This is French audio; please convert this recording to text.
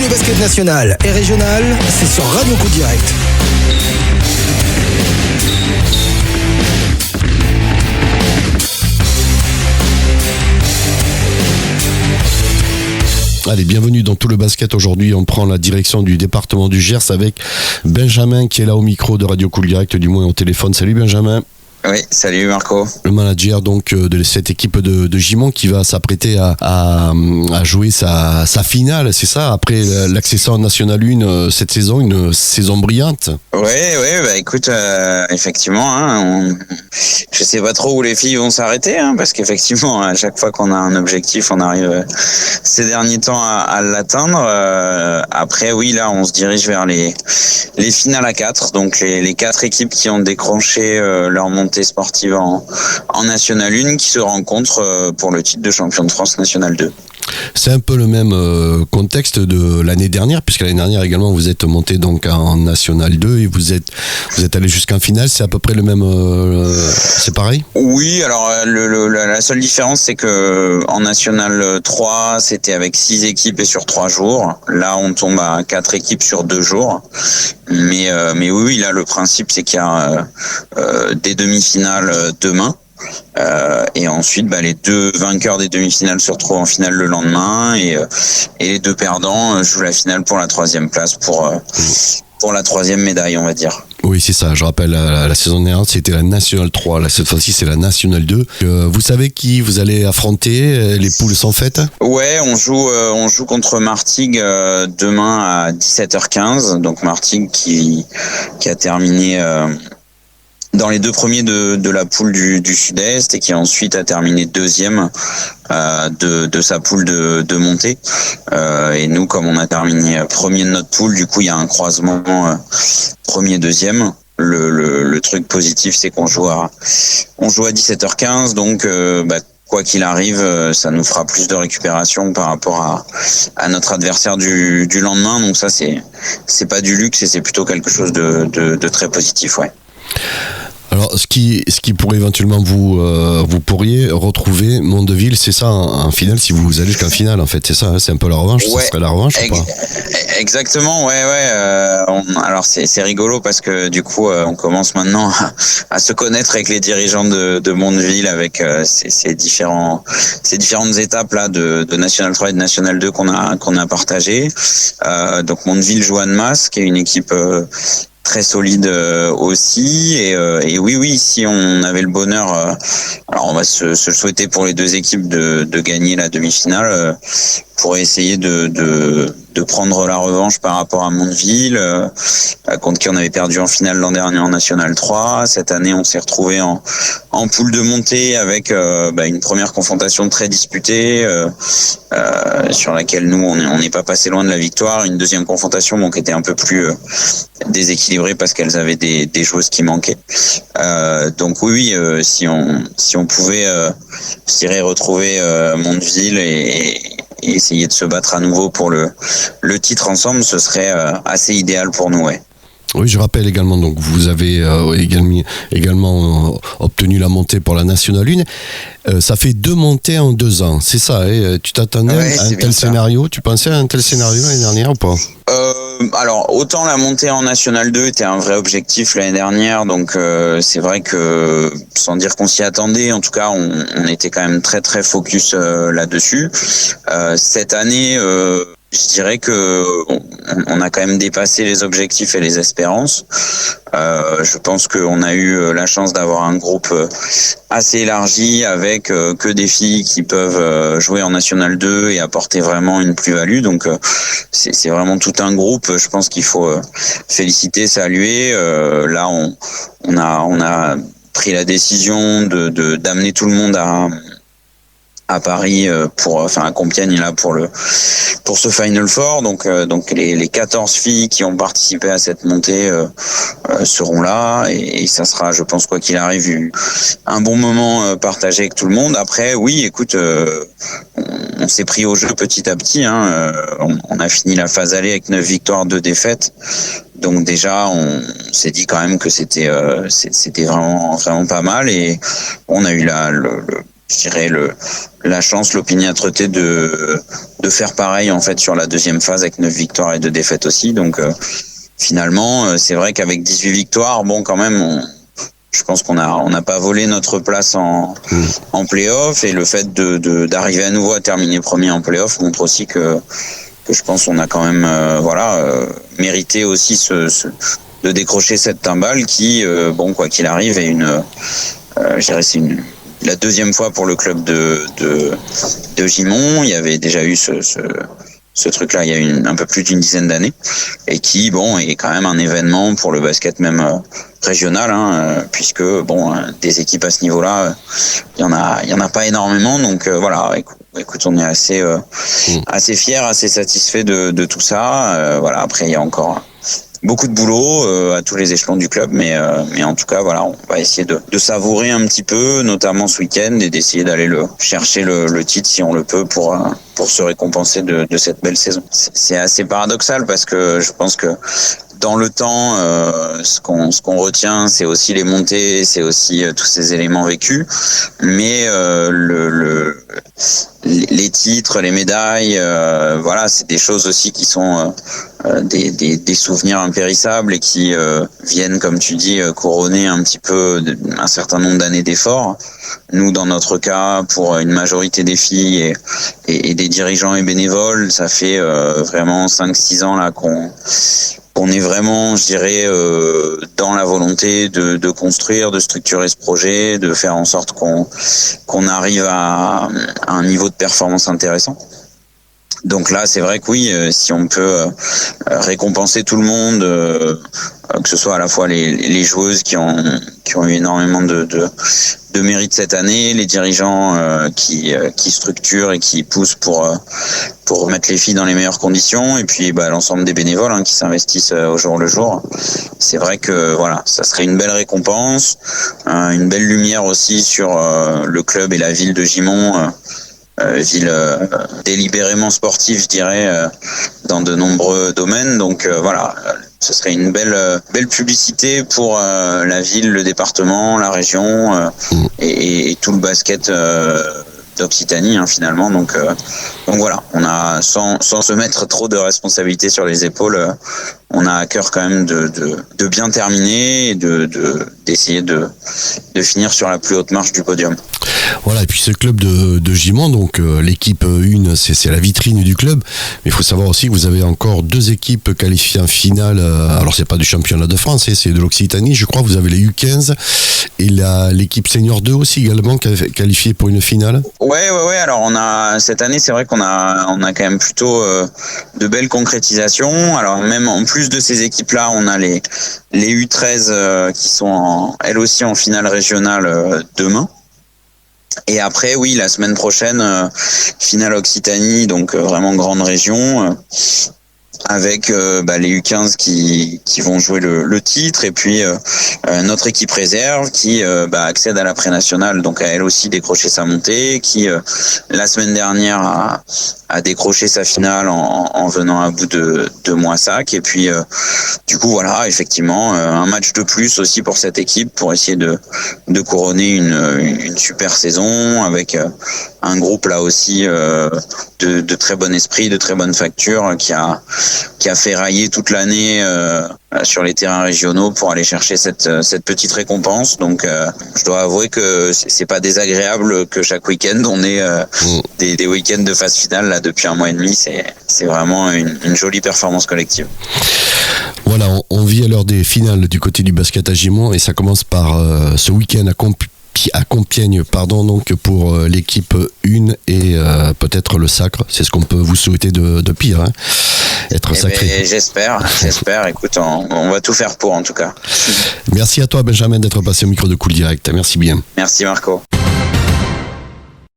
le basket national et régional, c'est sur Radio Coup Direct. Allez, bienvenue dans Tout le basket. Aujourd'hui, on prend la direction du département du Gers avec Benjamin qui est là au micro de Radio Cool Direct, du moins au téléphone. Salut Benjamin. Oui, salut Marco. Le manager donc de cette équipe de Gimont qui va s'apprêter à jouer sa finale, c'est ça, après l'accession en National 1 cette saison, une saison brillante. Oui, bah écoute, effectivement, hein, je sais pas trop où les filles vont s'arrêter, hein, parce qu'effectivement, à chaque fois qu'on a un objectif, on arrive ces derniers temps à l'atteindre. Après, oui, là, on se dirige vers les finales à 4, donc les 4 équipes qui ont décroché leur montée sportive en National 1 qui se rencontrent pour le titre de champion de France National 2. C'est un peu le même contexte de l'année dernière, puisque l'année dernière également vous êtes monté donc en National 2 et vous êtes allé jusqu'en finale. C'est à peu près le même, c'est pareil? Oui, alors la seule différence c'est que en National 3 c'était avec 6 équipes et sur 3 jours. Là on tombe à 4 équipes sur 2 jours. Mais oui, là le principe c'est qu'il y a des demi-finales demain. Et ensuite les 2 vainqueurs des demi-finales se retrouvent en finale le lendemain et les 2 perdants jouent la finale pour la 3e place pour la 3e médaille, on va dire. Oui, c'est ça. Je rappelle, la saison dernière, c'était la National 3. Là, cette fois-ci, c'est la National 2. Vous savez qui vous allez affronter? Les poules sont faites? Ouais, on joue contre Martigues demain à 17h15. Donc Martigues qui a terminé dans les 2 premiers de la poule du Sud-Est et qui ensuite a terminé 2e de sa poule de montée. Et nous, comme on a terminé premier de notre poule, du coup, il y a un croisement premier-deuxième. Le truc positif, c'est qu'on joue à 17h15, donc quoi qu'il arrive, ça nous fera plus de récupération par rapport à notre adversaire du lendemain. Donc ça, c'est pas du luxe et c'est plutôt quelque chose de très positif, ouais. Alors, ce qui pourrait éventuellement vous pourriez retrouver Mondeville, c'est ça en finale, si vous allez jusqu'en finale, en fait, c'est ça, hein, c'est un peu la revanche, ouais, ça serait la revanche ou pas? Exactement, ouais. Alors c'est rigolo parce que du coup, on commence maintenant à se connaître avec les dirigeants de Mondeville, avec ces différentes étapes là de National 3 et de National 2 qu'on a partagé. Donc Mondeville joue Annemasse, qui est une équipe très solide aussi et oui, si on avait le bonheur, alors on va se le souhaiter pour les 2 équipes de gagner la demi-finale pour essayer de prendre la revanche par rapport à Mondeville, contre qui on avait perdu en finale l'an dernier en National 3. Cette année, on s'est retrouvé en poule de montée avec une première confrontation très disputée sur laquelle nous on n'est pas passé loin de la victoire. Une deuxième confrontation qui était un peu plus déséquilibrée parce qu'elles avaient des joueuses qui manquaient. Donc oui, si on pouvait retrouver Mondeville et essayer de se battre à nouveau pour le titre ensemble, ce serait assez idéal pour nous, ouais. Oui, je rappelle également, donc vous avez également obtenu la montée pour la National 1. Ça fait 2 montées en 2 ans, c'est ça, hein? Tu t'attendais à un tel scénario? Tu pensais à un tel scénario l'année dernière ou pas? Alors, autant la montée en National 2 était un vrai objectif l'année dernière, donc c'est vrai que, sans dire qu'on s'y attendait, en tout cas, on était quand même très très focus là-dessus. Cette année, je dirais que on a quand même dépassé les objectifs et les espérances. Je pense qu'on a eu la chance d'avoir un groupe assez élargi avec que des filles qui peuvent jouer en National 2 et apporter vraiment une plus-value. Donc c'est vraiment tout un groupe. Je pense qu'il faut féliciter, saluer. Là, on a pris la décision d'amener tout le monde à Paris à Compiègne là pour ce Final Four. Donc les 14 filles qui ont participé à cette montée seront là et ça sera, je pense, quoi qu'il arrive, un bon moment partagé avec tout le monde. Après, oui, écoute, on s'est pris au jeu petit à petit, hein. On a fini la phase aller avec 9 victoires, 2 défaites. Donc déjà, on s'est dit quand même que c'était vraiment vraiment pas mal et on a eu je dirais la chance, l'opiniâtreté de faire pareil en fait sur la deuxième phase avec 9 victoires et 2 défaites aussi. Donc finalement, c'est vrai qu'avec 18 victoires, bon quand même, je pense qu'on n'a pas volé notre place en play-off, et le fait d'arriver à nouveau à terminer premier en play-off montre aussi que je pense qu'on a quand même mérité aussi de décrocher cette timbale qui, bon quoi qu'il arrive, est je dirais c'est la deuxième fois pour le club de Gimont. Il y avait déjà eu ce truc-là il y a un peu plus d'une dizaine d'années, et qui bon est quand même un événement pour le basket même régional, puisque bon des équipes à ce niveau-là, il y en a pas énormément. Donc voilà, écoute, on est assez fiers, assez satisfaits de tout ça. Voilà, après il y a encore beaucoup de boulot à tous les échelons du club, mais en tout cas voilà, on va essayer de savourer un petit peu, notamment ce week-end, et d'essayer d'aller chercher le titre si on le peut pour se récompenser de cette belle saison. C'est assez paradoxal parce que je pense que dans le temps, ce qu'on retient, c'est aussi les montées, c'est aussi tous ces éléments vécus, mais les titres, les médailles, voilà, c'est des choses aussi qui sont des souvenirs impérissables et qui viennent, comme tu dis, couronner un petit peu un certain nombre d'années d'efforts. Nous, dans notre cas, pour une majorité des filles et des dirigeants et bénévoles, ça fait vraiment 5-6 ans là qu'on est vraiment, je dirais, dans la volonté de construire, de structurer ce projet, de faire en sorte qu'on arrive à un niveau de performance intéressant. Donc là, c'est vrai que oui, si on peut récompenser tout le monde, que ce soit à la fois les joueuses qui ont eu énormément de mérite cette année, les dirigeants qui structurent et qui poussent pour mettre les filles dans les meilleures conditions, et puis l'ensemble des bénévoles qui s'investissent au jour le jour. C'est vrai que voilà, ça serait une belle récompense, une belle lumière aussi sur le club et la ville de Gimont. Ville délibérément sportive, je dirais, dans de nombreux domaines. Donc voilà, ce serait une belle publicité pour la ville, le département, la région et tout le basket d'Occitanie finalement. Donc voilà, on a sans se mettre trop de responsabilités sur les épaules, on a à cœur quand même de bien terminer et d'essayer de finir sur la plus haute marche du podium. Voilà, et puis ce club de Gimont, donc l'équipe 1, c'est la vitrine du club, mais il faut savoir aussi que vous avez encore 2 équipes qualifiées en finale. Alors c'est pas du championnat de France, c'est de l'Occitanie, je crois. Vous avez les U15 et l'équipe senior 2 aussi également qualifiée pour une finale. Ouais. Alors cette année, c'est vrai qu'on a quand même plutôt de belles concrétisations. Alors même en plus de ces équipes-là, on a les U13 qui sont elles aussi en finale régionale demain. Et après, oui, la semaine prochaine, finale Occitanie, donc vraiment grande région, avec les U15 qui vont jouer le titre, et puis notre équipe réserve qui accède à la pré-nationale, donc a elle aussi décroché sa montée, qui la semaine dernière a décroché sa finale en venant à bout de Moissac. Et puis du coup voilà, effectivement un match de plus aussi pour cette équipe pour essayer de couronner une super saison avec un groupe là aussi de très bon esprit, de très bonne facture, qui a fait railler toute l'année sur les terrains régionaux pour aller chercher cette petite récompense. Donc je dois avouer que c'est pas désagréable que chaque week-end on ait des week-ends de phase finale là depuis un mois et demi. C'est vraiment une jolie performance collective. Voilà, on vit à l'heure des finales du côté du basket à Gimont, et ça commence par ce week-end à Compiègne, donc pour l'équipe 1 et peut-être le sacre. C'est ce qu'on peut vous souhaiter de pire, être sacré. J'espère. Écoute, on va tout faire pour, en tout cas. Merci à toi, Benjamin, d'être passé au micro de Cool Direct. Merci bien. Merci, Marco.